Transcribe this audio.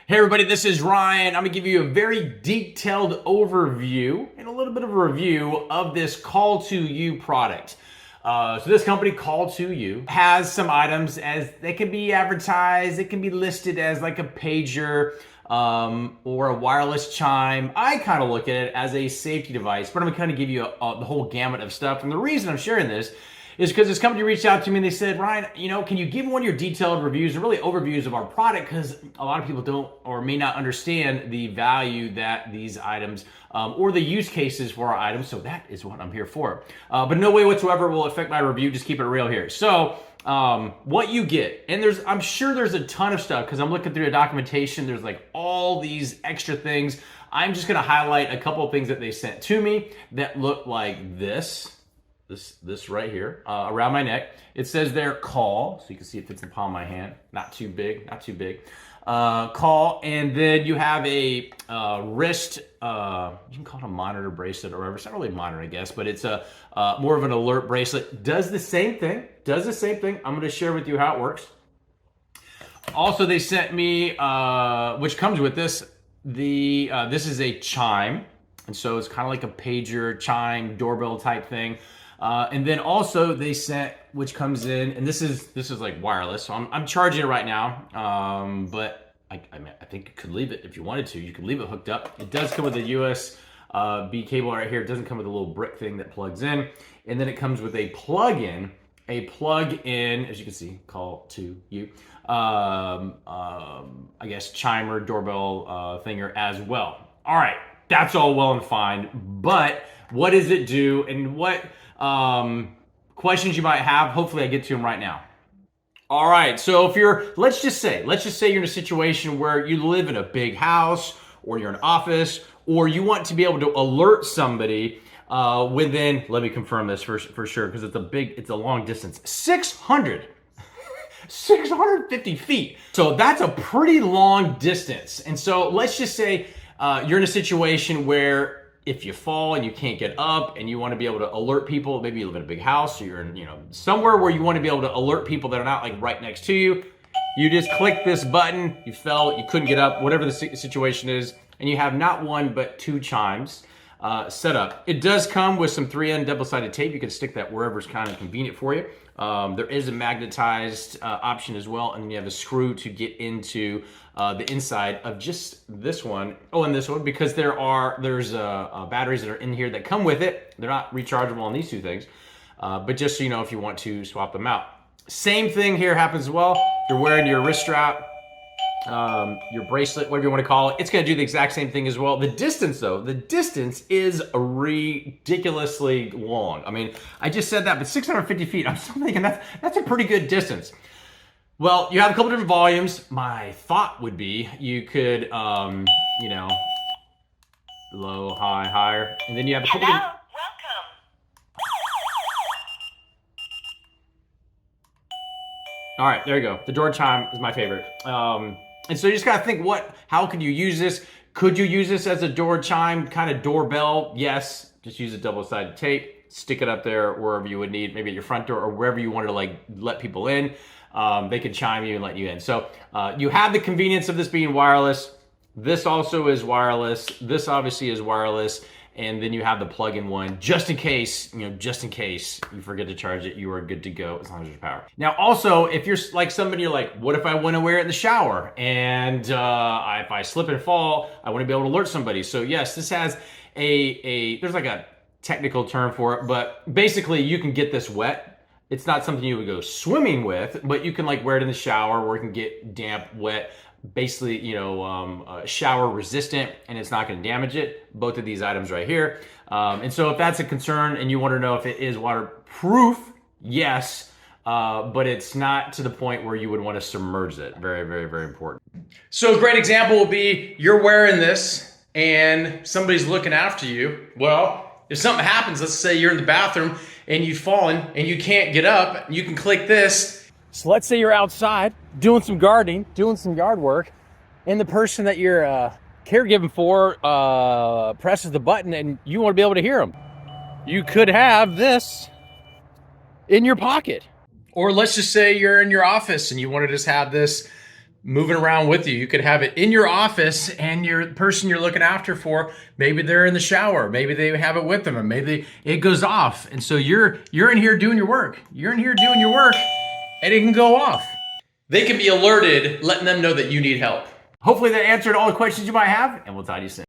Hey everybody, this is Ryan. I'm gonna give you a very detailed overview and a little bit of a review of this Call to You product. So this company, Call to You, has some items as they can be advertised, it can be listed as like a pager or a wireless chime. I kind of look at it as a safety device, but I'm gonna kind of give you the whole gamut of stuff. And the reason I'm sharing this is because this company reached out to me and they said, Ryan, can you give one of your detailed reviews and really overviews of our product? Because a lot of people don't or may not understand the value that these items or the use cases for our items. So that is what I'm here for. But no way whatsoever will affect my review. Just keep it real here. So what you get, and I'm sure there's a ton of stuff because I'm looking through the documentation. There's like all these extra things. I'm just going to highlight a couple of things that they sent to me that look like this right here around my neck. It says there call, so you can see it fits in the palm of my hand. Not too big, not too big. Call, and then you have a wrist, you can call it a monitor bracelet or whatever. It's not really a monitor, I guess, but it's a more of an alert bracelet. Does the same thing. I'm gonna share with you how it works. Also, they sent me, which comes with this, this is a chime. And so it's kind of like a pager, chime, doorbell type thing. And then also they sent, which comes in, and this is like wireless. So I'm charging it right now, but I think you could leave it if you wanted to. You could leave it hooked up. It does come with a USB cable right here. It doesn't come with a little brick thing that plugs in. And then it comes with a plug-in, as you can see, Call to You. I guess chimer, doorbell thinger as well. All right, that's all well and fine, but what does it do and what questions you might have? Hopefully I get to them right now. All right, so if let's just say you're in a situation where you live in a big house or you're in an office or you want to be able to alert somebody within, let me confirm this for sure because it's a long distance, 650 feet. So that's a pretty long distance. And so let's just say you're in a situation where if you fall and you can't get up and you want to be able to alert people, maybe you live in a big house or you're in, somewhere where you want to be able to alert people that are not like right next to you, you just click this button, you fell, you couldn't get up, whatever the situation is, and you have not one but two chimes set up. It does come with some 3N double-sided tape. You can stick that wherever is kind of convenient for you. There is a magnetized option as well, and then you have a screw to get into the inside of just this one. Oh, and this one, because there's batteries that are in here that come with it. They're not rechargeable on these two things, but just so you know if you want to swap them out. Same thing here happens as well. You're wearing your wrist strap, your bracelet, whatever you want to call it. It's going to do the exact same thing as well. The distance though, is ridiculously long. I mean, I just said that, but 650 feet, I'm still thinking that's a pretty good distance. Well, you have a couple different volumes. My thought would be you could, low, high, higher, and then you have a couple welcome. All right, there you go. The door chime is my favorite. And so you just gotta think, how could you use this? Could you use this as a door chime, kind of doorbell? Yes, just use a double-sided tape, stick it up there wherever you would need, maybe at your front door or wherever you wanted to let people in. They could chime you and let you in. So you have the convenience of this being wireless. This also is wireless. This obviously is wireless. And then you have the plug-in one, just in case you forget to charge it, you are good to go as long as there's power. Now, also, if you're like somebody, you're like, what if I want to wear it in the shower? And if I slip and fall, I want to be able to alert somebody. So yes, this has there's like a technical term for it, but basically you can get this wet. It's not something you would go swimming with, but you can like wear it in the shower where it can get damp, wet, basically, shower resistant, and it's not going to damage it. Both of these items right here. And so if that's a concern and you want to know if it is waterproof, yes, but it's not to the point where you would want to submerge it. Very, very, very important. So a great example will be you're wearing this and somebody's looking after you. Well, if something happens, let's say you're in the bathroom and you've fallen and you can't get up, you can click this. So let's say you're outside doing some gardening, doing some yard work, and the person that you're caregiving for presses the button and you want to be able to hear them. You could have this in your pocket. Or let's just say you're in your office and you want to just have this moving around with you. You could have it in your office, and your person you're looking after for, maybe they're in the shower, maybe they have it with them, and maybe it goes off. And so you're in here doing your work. You're in here doing your work, and it can go off. They can be alerted, letting them know that you need help. Hopefully that answered all the questions you might have, and we'll talk to you soon.